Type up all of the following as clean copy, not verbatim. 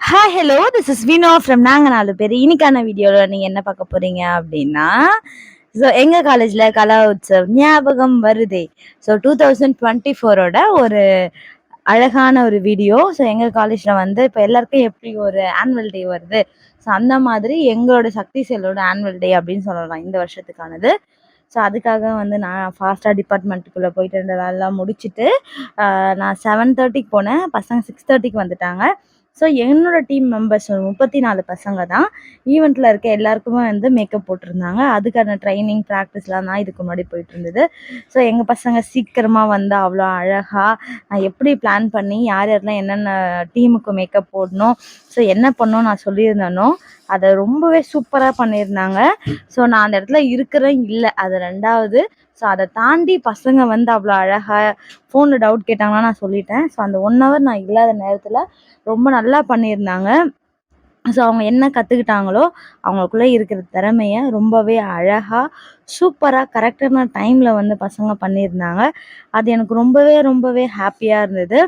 Hi hello this is Vino from நாங்க 4 பேர். இன்னைக்கான வீடியோவில் நீங்கள் என்ன பார்க்க போகிறீங்க அப்படின்னா, ஸோ எங்கள் காலேஜில் கலா உற்சவ் ஞாபகம் வருதே. ஸோ 2024ஓட ஒரு அழகான ஒரு வீடியோ. ஸோ எங்கள் காலேஜில் வந்து இப்போ எல்லாருக்கும் எப்படி ஒரு ஆனுவல் டே வருது, ஸோ அந்த மாதிரி எங்களோட சக்தி செல்லோட ஆனுவல் டே அப்படின்னு சொல்லலாம் இந்த வருஷத்துக்கானது. ஸோ அதுக்காக வந்து நான் ஃபாஸ்ட்டாக டிபார்ட்மெண்ட்டுக்குள்ளே போயிட்டு இருந்த வேலைலாம் முடிச்சுட்டு நான் 7:30க்கு போனேன். பசங்க 6:30க்கு வந்துட்டாங்க. ஸோ என்னோட டீம் மெம்பர்ஸ் 34 பசங்க தான். ஈவெண்ட்டில் இருக்க எல்லாருக்குமே வந்து மேக்கப் போட்டிருந்தாங்க. அதுக்கான ட்ரைனிங் ப்ராக்டிஸ்லாம் தான் இதுக்கு முன்னாடி போயிட்டு இருந்தது. ஸோ எங்கள் பசங்க சீக்கிரமாக வந்து அவ்வளோ அழகாக நான் எப்படி பிளான் பண்ணி யார் யாரெல்லாம் என்னென்ன டீமுக்கு மேக்கப் போடணும், ஸோ என்ன பண்ணணும் நான் சொல்லியிருந்தேனோ அதை ரொம்பவே சூப்பராக பண்ணியிருந்தாங்க. ஸோ நான் அந்த இடத்துல இருக்கிறேன் இல்லை, அது ரெண்டாவது. ஸோ அதை தாண்டி பசங்க வந்து அவ்வளோ அழகாக ஃபோனில் டவுட் கேட்டாங்கன்னா நான் சொல்லிட்டேன். ஸோ அந்த 1 ஹவர் நான் இல்லாத நேரத்தில் ரொம்ப நல்லா பண்ணியிருந்தாங்க. ஸோ அவங்க என்ன கற்றுக்கிட்டாங்களோ அவங்களுக்குள்ளே இருக்கிற திறமைய ரொம்பவே அழகாக சூப்பராக கரெக்டான டைமில் வந்து பசங்க பண்ணியிருந்தாங்க. அது எனக்கு ரொம்பவே ரொம்பவே ஹாப்பியாக இருந்தது.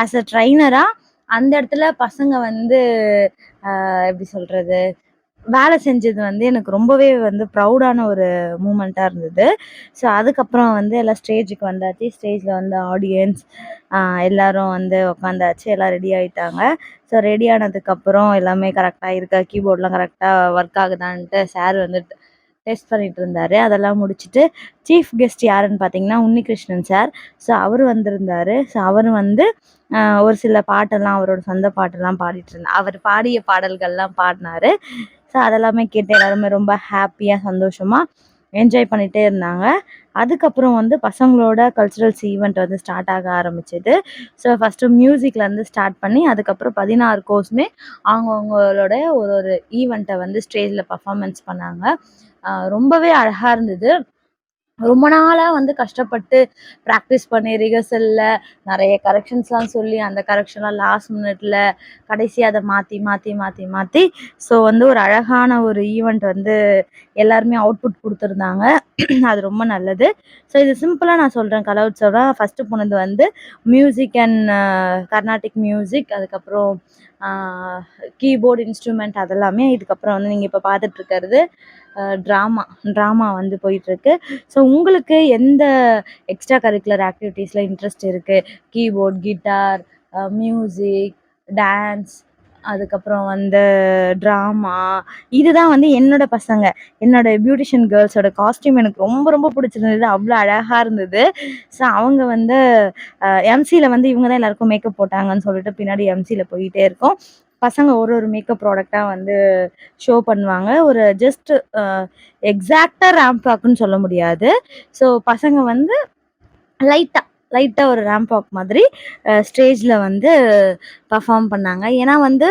ஆஸ் அ ட்ரைனராக அந்த இடத்துல பசங்க வந்து எப்படி சொல்கிறது, வேலை செஞ்சது வந்து எனக்கு ரொம்பவே வந்து ப்ரௌடான ஒரு மூமெண்ட்டாக இருந்தது. ஸோ அதுக்கப்புறம் வந்து எல்லாம் ஸ்டேஜுக்கு வந்தாச்சு. ஸ்டேஜில் வந்து ஆடியன்ஸ் எல்லாரும் வந்து உட்காந்தாச்சு. எல்லாம் ரெடி ஆகிட்டாங்க. ஸோ ரெடி ஆனதுக்கப்புறம் எல்லாமே கரெக்டாக இருக்கா, கீபோர்ட்லாம் கரெக்டாக ஒர்க் ஆகுதான்ட்டு சார் வந்து டெஸ்ட் பண்ணிட்டு இருந்தார். அதெல்லாம் முடிச்சுட்டு சீஃப் கெஸ்ட் யாருன்னு பார்த்தீங்கன்னா உன்னிகிருஷ்ணன் சார். ஸோ அவர் வந்திருந்தார். ஸோ அவர் வந்து ஒரு சில பாட்டெல்லாம் அவரோட சொந்த பாட்டெல்லாம் பாடிட்டு இருந்தார். அவர் பாடிய பாடல்கள்லாம் பாடினார். ஸோ அதெல்லாமே கேட்டு எல்லாருமே ரொம்ப ஹாப்பியாக சந்தோஷமாக என்ஜாய் பண்ணிகிட்டே இருந்தாங்க. அதுக்கப்புறம் வந்து பசங்களோட கல்ச்சுரல்ஸ் ஈவெண்ட் வந்து ஸ்டார்ட் ஆக ஆரம்பிச்சது. ஸோ ஃபஸ்ட்டு மியூசிக்லேருந்து ஸ்டார்ட் பண்ணி அதுக்கப்புறம் 16 கோர்ஸுமே அவங்கவுங்களோட ஒரு ஒரு ஈவெண்ட்டை வந்து ஸ்டேஜில் பர்ஃபார்மன்ஸ் பண்ணாங்க. ரொம்பவே அழகாக இருந்தது. ரொம்ப நாளாக வந்து கஷ்டப்பட்டு ப்ராக்டிஸ் பண்ணி ரிஹர்சலில் நிறைய கரெக்ஷன்ஸ்லாம் சொல்லி அந்த கரெக்ஷன்லாம் லாஸ்ட் மினிட்ல கடைசியாக அதை மாற்றி மாற்றி மாற்றி மாற்றி ஸோ வந்து ஒரு அழகான ஒரு ஈவெண்ட் வந்து எல்லாருமே அவுட்புட் கொடுத்துருந்தாங்க. அது ரொம்ப நல்லது. ஸோ இது சிம்பிளாக நான் சொல்கிறேன். கலா உற்சவா ஃபஸ்ட்டு போனது வந்து மியூசிக் அண்ட் கர்நாடிக் மியூசிக், அதுக்கப்புறம் கீபோர்டு இன்ஸ்ட்ருமெண்ட் அதெல்லாமே. இதுக்கப்புறம் வந்து நீங்கள் இப்போ பார்த்துட்ருக்கிறது ட்ராமா வந்து போயிட்டுருக்கு. ஸோ உங்களுக்கு எந்த எக்ஸ்ட்ரா கரிக்குலர் ஆக்டிவிட்டீஸில் இன்ட்ரெஸ்ட் இருக்குது? கீபோர்ட், கிட்டார், மியூசிக், டான்ஸ், அதுக்கப்புறம் வந்து ட்ராமா. இதுதான் வந்து என்னோட பசங்க, என்னோட பியூட்டிஷியன் கேர்ள்ஸோட காஸ்டியூம் எனக்கு ரொம்ப ரொம்ப பிடிச்சிருந்தது. அவ்வளோ அழகாக இருந்தது. ஸோ அவங்க வந்து எம்சியில் வந்து இவங்க தான் எல்லாருக்கும் மேக்கப் போட்டாங்கன்னு சொல்லிட்டு பின்னாடி எம்சியில் போயிட்டே இருக்கோம். பசங்க ஒரு ஒரு மேக்கப் ப்ராடக்டாக வந்து ஷோ பண்ணுவாங்க. ஒரு ஜஸ்ட் எக்ஸாக்டாக ரேம்ப் வாக்குன்னு சொல்ல முடியாது. ஸோ பசங்க வந்து லைட்டாக ஒரு ரேம்ப் வாக் மாதிரி ஸ்டேஜில் வந்து பர்ஃபார்ம் பண்ணாங்க. ஏன்னா வந்து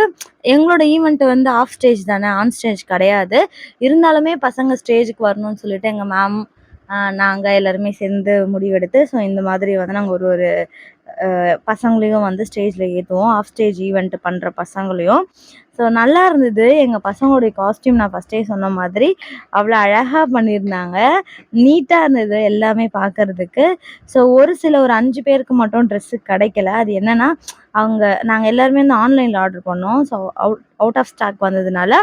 எங்களோட ஈவெண்ட் வந்து ஆஃப் ஸ்டேஜ் தானே, ஆன் ஸ்டேஜ் கிடையாது. இருந்தாலுமே பசங்க ஸ்டேஜுக்கு வரணும்னு சொல்லிட்டு எங்கள் மேம் நாங்கள் எல்லாருமே சேர்ந்து முடிவெடுத்து ஸோ இந்த மாதிரி வந்து நாங்கள் ஒரு ஒரு பசங்களையும் வந்து ஸ்டேஜில் ஏற்றுவோம். ஆஃப் ஸ்டேஜ் ஈவெண்ட் பண்ணுற பசங்களையும். ஸோ நல்லா இருந்தது. எங்கள் பசங்களுடைய காஸ்டியூம் நான் ஃபஸ்ட்டே சொன்ன மாதிரி அவ்வளோ அழகாக பண்ணியிருந்தாங்க. நீட்டாக இருந்தது எல்லாமே பார்க்கறதுக்கு. ஸோ ஒரு 5 பேருக்கு மட்டும் ட்ரெஸ்ஸு கிடைக்கல. அது என்னென்னா நாங்கள் எல்லாருமே வந்து ஆன்லைனில் ஆர்டர் பண்ணோம். ஸோ அவுட் ஆஃப் ஸ்டாக் வந்ததுனால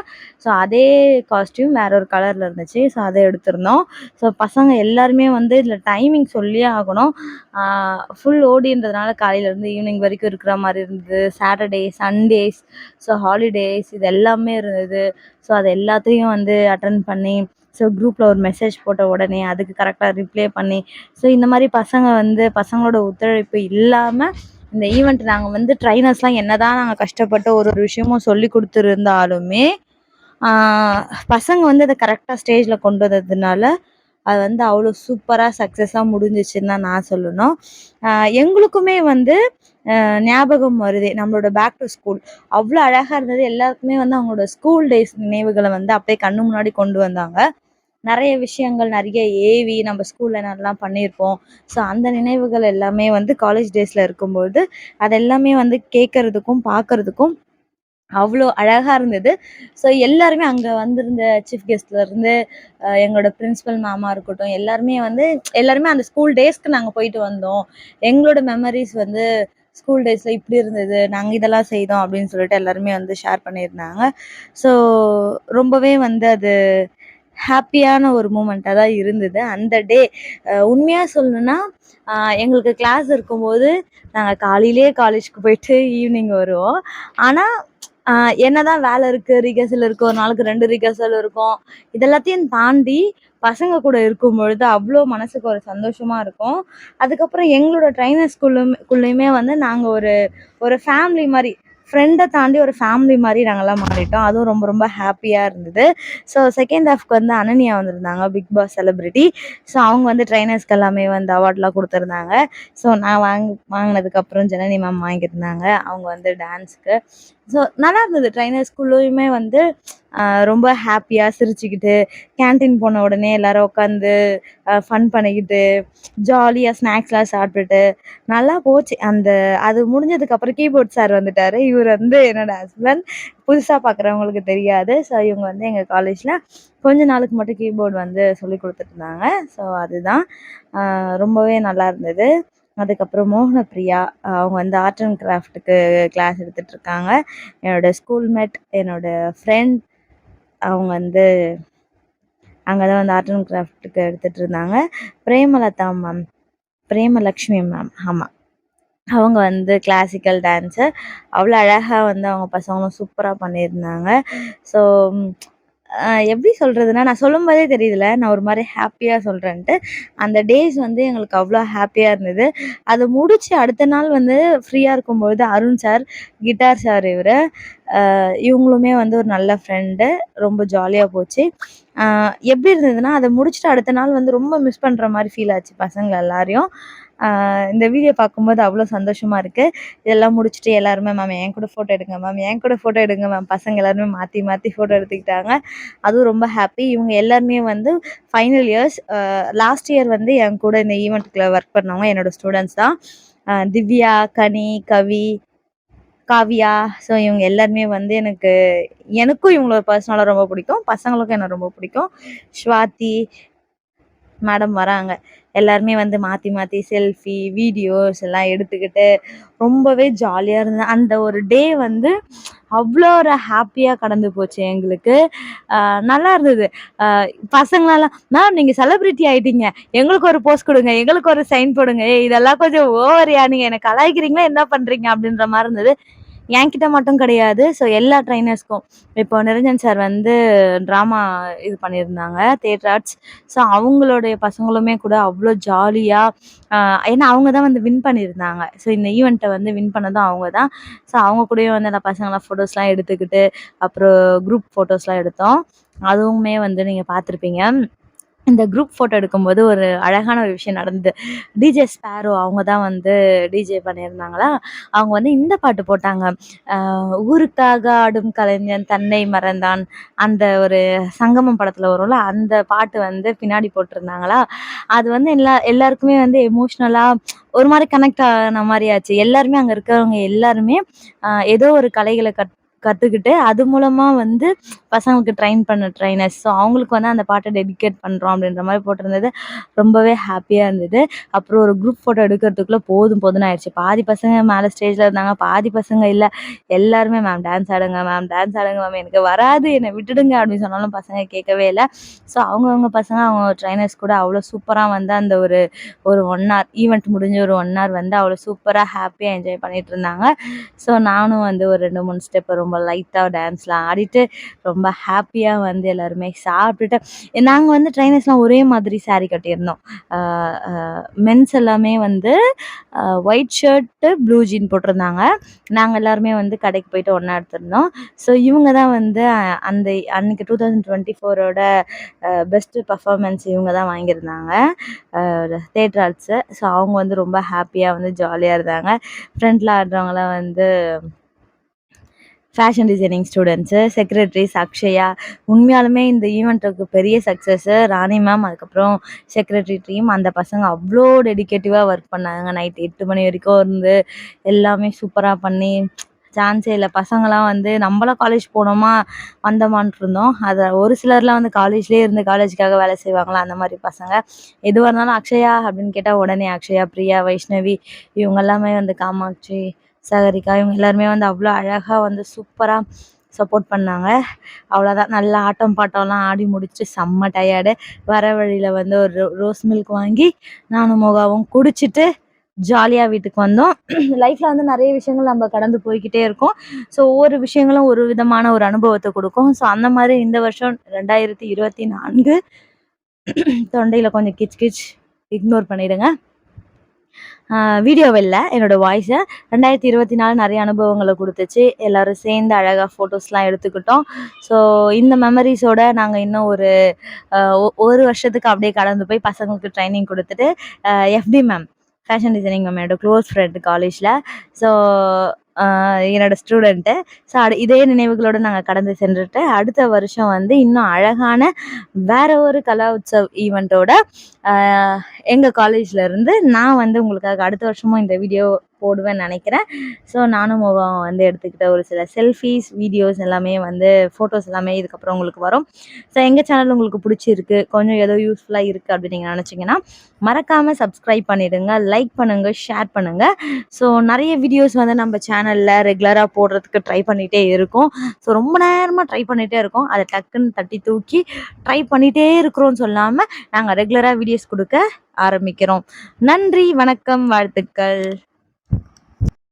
ஸோ அதே காஸ்டியூம் வேற ஒரு கலரில் இருந்துச்சு. ஸோ அதை எடுத்திருந்தோம். ஸோ பசங்க எல்லாருமே வந்து இதில் டைமிங் சொல்லியே ஆகணும். ஃபுல் ஓடின்றதுனால காலையிலேருந்து ஈவினிங் வரைக்கும் இருக்கிற மாதிரி இருந்தது. சாட்டர்டே, சண்டேஸ், ஸோ ஹாலிடேஸ் இது எல்லாமே இருந்தது. ஸோ அது எல்லாத்தையும் வந்து அட்டெண்ட் பண்ணி ஸோ குரூப்பில் ஒரு மெசேஜ் போட்ட உடனே அதுக்கு கரெக்டாக ரிப்ளை பண்ணி ஸோ இந்த மாதிரி பசங்களோட ஒத்துழைப்பு இல்லாமல் இந்த ஈவெண்ட் நாங்கள் வந்து ட்ரைனர்ஸ்லாம் என்ன தான் நாங்கள் கஷ்டப்பட்டு ஒரு ஒரு விஷயமும் சொல்லி கொடுத்துருந்தாலுமே பசங்க வந்து அதை கரெக்டாக ஸ்டேஜில் கொண்டு வந்ததுனால அது வந்து அவ்வளோ சூப்பராக சக்ஸஸாக முடிஞ்சிச்சுன்னு தான் நான் சொல்லணும். எங்களுக்குமே வந்து ஞாபகம் வருது நம்மளோட பேக் டு ஸ்கூல் அவ்வளோ அழகாக இருந்தது. எல்லாருக்குமே வந்து அவங்களோட ஸ்கூல் டேஸ் நினைவுகளை வந்து அப்படியே கண்ணு முன்னாடி கொண்டு வந்தாங்க. நிறைய விஷயங்கள் நிறைய ஏவி நம்ம ஸ்கூலில் என்னெல்லாம் பண்ணியிருப்போம். ஸோ அந்த நினைவுகள் எல்லாமே வந்து காலேஜ் டேஸில் இருக்கும்போது அது எல்லாமே வந்து கேட்குறதுக்கும் பார்க்குறதுக்கும் அவ்வளோ அழகாக இருந்தது. ஸோ எல்லாருமே அங்கே வந்திருந்த சீஃப் கெஸ்ட்லேருந்து எங்களோட பிரின்சிபல் மேமாக இருக்கட்டும் எல்லாருமே அந்த ஸ்கூல் டேஸ்க்கு நாங்கள் போயிட்டு வந்தோம். எங்களோட மெமரிஸ் வந்து ஸ்கூல் டேஸில் இப்படி இருந்தது, நாங்கள் இதெல்லாம் செய்தோம் அப்படின்னு சொல்லிட்டு எல்லாருமே வந்து ஷேர் பண்ணியிருந்தாங்க. ஸோ ரொம்பவே வந்து அது ஹாப்பியான ஒரு மூமெண்ட்டாக தான் இருந்தது அந்த டே. உண்மையாக சொல்லணுன்னா எங்களுக்கு கிளாஸ் இருக்கும்போது நாங்கள் காலையிலேயே காலேஜ்க்கு போயிட்டு ஈவினிங் வருவோம். ஆனால் என்னதான் வேலை இருக்குது, ரிகர்சல் இருக்குது, ஒரு நாளுக்கு 2 ரிகர்சல் இருக்கும். இதெல்லாத்தையும் தாண்டி பசங்க கூட இருக்கும் பொழுது அவ்வளோ மனசுக்கு ஒரு சந்தோஷமா இருக்கும். அதுக்கப்புறம் எங்களோட ட்ரைனர் ஸ்கூல்லையுமே வந்து நாங்கள் ஒரு ஒரு ஃபேமிலி மாதிரி, ஃப்ரெண்டை தாண்டி ஒரு ஃபேமிலி மாதிரி நாங்கள்லாம் மாறிட்டோம். அதுவும் ரொம்ப ரொம்ப ஹாப்பியாக இருந்தது. ஸோ செகண்ட் ஹாஃப்க்கு வந்து அனன்யா வந்திருந்தாங்க, பிக் பாஸ் செலிபிரிட்டி. ஸோ அவங்க வந்து ட்ரைனர்ஸ்க்கு எல்லாமே வந்து அவார்ட்லாம் கொடுத்துருந்தாங்க. ஸோ நான் வாங்கினதுக்கப்புறம் ஜனனி மேம் வாங்கியிருந்தாங்க அவங்க வந்து டான்ஸுக்கு. ஸோ நல்லா இருந்தது. ட்ரைனர் ஸ்கூல்லையுமே வந்து ரொம்ப ஹாப்பியாக சிரிச்சுக்கிட்டு, கேன்டீன் போன உடனே எல்லாரும் உட்காந்து ஃபன் பண்ணிக்கிட்டு, ஜாலியாக ஸ்நாக்ஸ்லாம் சாப்பிட்டுட்டு நல்லா போச்சு. அது முடிஞ்சதுக்கப்புறம் கீபோர்ட் சார் வந்துட்டார். இவர் வந்து என்னோட ஹஸ்பண்ட். புதுசாக பார்க்குறவங்களுக்கு தெரியாது. ஸோ இவங்க வந்து எங்கள் காலேஜில் கொஞ்ச நாளுக்கு மட்டும் கீபோர்டு வந்து சொல்லி கொடுத்துட்ருந்தாங்க. ஸோ அதுதான் ரொம்பவே நல்லா இருந்தது. அதுக்கப்புறம் மோகனப்பிரியா அவங்க வந்து ஆர்ட் அண்ட் கிராஃப்ட்டுக்கு கிளாஸ் எடுத்துகிட்ருக்காங்க. என்னோடய ஸ்கூல்மேட், என்னோடய ஃப்ரெண்ட். அவங்க வந்து அங்கே தான் வந்து ஆர்ட் அண்ட் கிராஃப்ட்டுக்கு எடுத்துகிட்டு இருந்தாங்க. பிரேமலக்ஷ்மி மேம், ஆமாம், அவங்க வந்து கிளாசிக்கல் டான்ஸு. அவ்வளோ அழகாக வந்து அவங்க பசங்களும் சூப்பராக பண்ணியிருந்தாங்க. ஸோ எப்படி சொல்கிறதுனா, நான் சொல்லும்போதே தெரியுதுல்ல நான் ஒரு மாதிரி ஹாப்பியாக சொல்கிறேன்ட்டு. அந்த டேஸ் வந்து எங்களுக்கு அவ்வளோ ஹாப்பியாக இருந்தது. அதை முடித்து அடுத்த நாள் வந்து ஃப்ரீயாக இருக்கும்பொழுது அருண் சார், கிட்டார் சார் இவங்களுமே வந்து ஒரு நல்ல ஃப்ரெண்டு. ரொம்ப ஜாலியாக போச்சு. எப்படி இருந்ததுன்னா, அதை முடிச்சுட்டு அடுத்த நாள் வந்து ரொம்ப மிஸ் பண்ணுற மாதிரி ஃபீல் ஆச்சு பசங்க எல்லாரையும். இந்த வீடியோ பார்க்கும்போது அவ்வளோ சந்தோஷமாக இருக்குது. இதெல்லாம் முடிச்சுட்டு எல்லாருமே மேம் என் கூட ஃபோட்டோ எடுங்க மேம், என் கூட ஃபோட்டோ எடுங்க மேம், பசங்க எல்லாருமே மாற்றி மாற்றி ஃபோட்டோ எடுத்துக்கிட்டாங்க. அதுவும் ரொம்ப ஹாப்பி. இவங்க எல்லாருமே வந்து ஃபைனல் இயர்ஸ். லாஸ்ட் இயர் வந்து என் கூட இந்த ஈவெண்ட்டுக்குள்ள ஒர்க் பண்ணவங்க என்னோடய ஸ்டூடெண்ட்ஸ் தான். திவ்யா, கனி, கவி, காவியா. ஸோ இவங்க எல்லாருமே வந்து எனக்கும் இவங்கள பர்சனலாக ரொம்ப பிடிக்கும். பசங்களுக்கும் என்ன ரொம்ப பிடிக்கும். ஸ்வாதி மேடம் வராங்க. எல்லாருமே வந்து மாற்றி மாற்றி செல்ஃபி, வீடியோஸ் எல்லாம் எடுத்துக்கிட்டு ரொம்பவே ஜாலியாக இருந்தது. அந்த ஒரு டே வந்து அவ்வளோ ஒரு ஹாப்பியாக கடந்து போச்சு எங்களுக்கு. நல்லா இருந்தது. பசங்களெல்லாம் மேம் நீங்கள் செலிப்ரிட்டி ஆகிட்டீங்க, எங்களுக்கு ஒரு போஸ்ட் கொடுங்க, எங்களுக்கு ஒரு சைன் போடுங்க, இதெல்லாம் கொஞ்சம் ஓவரியா, நீங்கள் என்னை கலாய்க்கிறீங்களா என்ன பண்ணுறீங்க அப்படின்ற மாதிரி இருந்தது. என்கிட்ட மட்டும் கிடையாது. ஸோ எல்லா ட்ரைனர்ஸ்க்கும். இப்போ நிரஞ்சன் சார் வந்து ட்ராமா இது பண்ணியிருந்தாங்க, தியேட்டர் ஆர்ட்ஸ். ஸோ அவங்களுடைய பசங்களுமே கூட அவ்வளோ ஜாலியாக, ஏன்னா அவங்க தான் வந்து வின் பண்ணியிருந்தாங்க. ஸோ இந்த ஈவெண்ட்டை வந்து வின் பண்ணதும் அவங்க தான். ஸோ அவங்க கூடயே வந்து அந்த பசங்களாம் ஃபோட்டோஸ்லாம் எடுத்துக்கிட்டு, அப்புறம் குரூப் ஃபோட்டோஸ்லாம் எடுத்தோம். அதுவுமே வந்து நீங்கள் பார்த்துருப்பீங்க. இந்த குரூப் ஃபோட்டோ எடுக்கும்போது ஒரு அழகான ஒரு விஷயம் நடந்தது. டிஜே ஸ்பேரோ அவங்க தான் வந்து டிஜே பண்ணியிருந்தாங்களா, அவங்க வந்து இந்த பாட்டு போட்டாங்க. ஊருக்காக ஆடும் கலைஞன் தன்னை மறந்தான், அந்த ஒரு சங்கமம் படத்தில் வரும்ல, அந்த பாட்டு வந்து பின்னாடி போட்டிருந்தாங்களா. அது வந்து எல்லாருக்குமே வந்து எமோஷ்னலாக ஒரு மாதிரி கனெக்ட் ஆன மாதிரி ஆச்சு. எல்லாருமே அங்கே இருக்கிறவங்க எல்லாருமே ஏதோ ஒரு கலைகளை கற்றுக்கிட்டு அது மூலமாக வந்து பசங்களுக்கு ட்ரெயின் பண்ண ட்ரைனர்ஸ். ஸோ அவங்களுக்கு வந்து அந்த பாட்டை டெடிகேட் பண்ணுறோம் அப்படின்ற மாதிரி போட்டிருந்தது. ரொம்பவே ஹாப்பியாக இருந்தது. அப்புறம் ஒரு குரூப் ஃபோட்டோ எடுக்கிறதுக்குள்ளே போதும்னு ஆயிடுச்சு. பாதி பசங்க மேலே ஸ்டேஜில் இருந்தாங்க, பாதி பசங்க இல்லை. எல்லாருமே மேம் டான்ஸ் ஆடுங்க மேம், டான்ஸ் ஆடுங்க மேம், எனக்கு வராது, என்னை விட்டுடுங்க அப்படின்னு சொன்னாலும் பசங்க கேட்கவே இல்லை. ஸோ அவங்கவுங்க பசங்க அவங்க ட்ரைனர்ஸ் கூட அவ்வளோ சூப்பராக வந்து அந்த ஒரு ஒரு 1 hour ஈவெண்ட் முடிஞ்சு ஒரு 1 hour வந்து அவ்வளோ சூப்பராக ஹாப்பியாக என்ஜாய் பண்ணிட்டு இருந்தாங்க. ஸோ நானும் வந்து ஒரு 2-3 ஸ்டெப் ரொம்ப லைட்டாக டான்ஸ்லாம் ஆடிட்டு ரொம்ப ஹாப்பியாக வந்து எல்லாருமே சாப்பிட்டுட்டு, நாங்கள் வந்து ட்ரைனர்ஸ்லாம் ஒரே மாதிரி சாரீ கட்டியிருந்தோம். மென்ஸ் எல்லாமே வந்து ஒயிட் ஷர்ட்டு ப்ளூ ஜீன் போட்டிருந்தாங்க. நாங்கள் எல்லாருமே வந்து கடைக்கு போயிட்டு ஒன்றா எடுத்திருந்தோம். ஸோ இவங்க தான் வந்து அன்னைக்கு 2024ஓட பெஸ்ட்டு பர்ஃபார்மன்ஸ் இவங்க தான் வாங்கியிருந்தாங்க, தியேட்டர் ஆர்ட்ஸு. ஸோ அவங்க வந்து ரொம்ப ஹாப்பியாக வந்து ஜாலியாக இருந்தாங்க. ஃப்ரண்ட்டில் ஆடுறவங்களாம் வந்து fashion designing students, secretaries Akshaya. உண்மையாலுமே இந்த ஈவெண்ட்டுக்கு பெரிய சக்ஸஸ்ஸு ராணி மேம், அதுக்கப்புறம் செக்ரட்டரி டீம். அந்த பசங்க அவ்வளோ டெடிகேட்டிவாக ஒர்க் பண்ணாங்க. நைட் 8 மணி வரைக்கும் இருந்து எல்லாமே சூப்பராக பண்ணி சான்ஸே இல்ல. பசங்கலாம் வந்து நம்மலாம் காலேஜ் போனோமா, வந்தோமான்ட்டு இருந்தோம். அத ஒரு சிலர்லாம் வந்து காலேஜ்லயே இருந்து காலேஜுக்காக வேலை செய்வாங்கல்ல, அந்த மாரி பசங்க. எதுவா இருந்தாலும் அக்ஷயா அப்படின்னு கேட்டா உடனே அக்ஷயா, பிரியா, வைஷ்ணவி இவங்க எல்லாமே வந்து காமாட்சி, சாகரிகா இவங்க எல்லாருமே வந்து அவ்வளோ அழகா வந்து சூப்பரா சப்போர்ட் பண்ணாங்க. அவ்வளோதான் நல்லா ஆட்டம் பாட்டம்லாம் ஆடி முடிச்சுட்டு செம்ம டயர்டு. வர வழியில வந்து ஒரு ரோஸ் மில்க் வாங்கி நானும் மோகாவும் குடிச்சிட்டு ஜாலியா வீட்டுக்கு வந்தோம். லைஃப்ல வந்து நெறைய விஷயங்கள் நம்ம கடந்து போய்க்கிட்டே இருக்கோம். ஸோ ஒவ்வொரு விஷயங்களும் ஒரு விதமான ஒரு அனுபவத்த குடுக்கும். ஸோ அந்த மாரி இந்த வருஷம் 2024 தொண்டையில கொஞ்சம் கிச் கிச் இக்னோர் பண்ணிடுங்க. வீடியோவ இல்ல, என்னோட வாய்ஸ. 2024 நெறைய அனுபவங்கள குடுத்துச்சு. எல்லாரும் சேர்ந்து அழகா ஃபோட்டோஸ்லாம் எடுத்துக்கிட்டோம். ஸோ இந்த மெமரீஸோட நாங்க இன்னும் ஒரு அ ஒரு வருஷத்துக்கு அப்படியே கடந்து போய் பசங்களுக்கு ட்ரைனிங் குடுத்துட்டு, FT ma'am, fashion designing ma'am என்னோட க்ளோஸ் ஃப்ரெண்ட் காலேஜ்ல. ஸோ என்னோட ஸ்டூடெண்ட்டு. ஸோ இதே நினைவுகளோட நாங்க கடந்து சென்றுட்டு, அடுத்த வருஷம் வந்து இன்னும் அழகான வேற ஒரு கலா உற்சவ் ஈவென்ட்டோட அ எங்க காலேஜ்ல இருந்து நான் வந்து உங்களுக்காக அடுத்த வருஷமும் இந்த வீடியோ போடுவேன்னு நெனைக்கிறேன். ஸோ நானும் மோகாவும் வந்து எடுத்துக்கிட்ட ஒரு சில செல்ஃபீஸ், வீடியோஸ் எல்லாமே வந்து ஃபோட்டோஸ் எல்லாமே இதுக்கப்புறம் உங்களுக்கு வரும். ஸோ எங்க சேனல் உங்களுக்கு புடிச்சிருக்கு, கொஞ்சம் ஏதோ யூஸ்ஃபுல்லா இருக்கு அப்படின்னு நீங்க நெனச்சீங்கன்னா, மறக்காம சப்ஸ்கிரைப் பண்ணிடுங்க, லைக் பண்ணுங்க, ஷேர் பண்ணுங்க. ஸோ நெறைய வீடியோஸ் வந்து நம்ம சேனல்ல ரெகுலரா போடுறதுக்கு ட்ரை பண்ணிட்டே இருக்கோம். ஸோ ரொம்ப நேரமா ட்ரை பண்ணிட்டே இருக்கோம். அத டக்குன்னு தட்டி தூக்கி ட்ரை பண்ணிட்டே இருக்கிறோம்னு சொல்லாம, நாங்க ரெகுலரா வீடியோஸ் குடுக்க ஆரம்பிக்கிறோம். நன்றி, வணக்கம், வாழ்த்துக்கள்.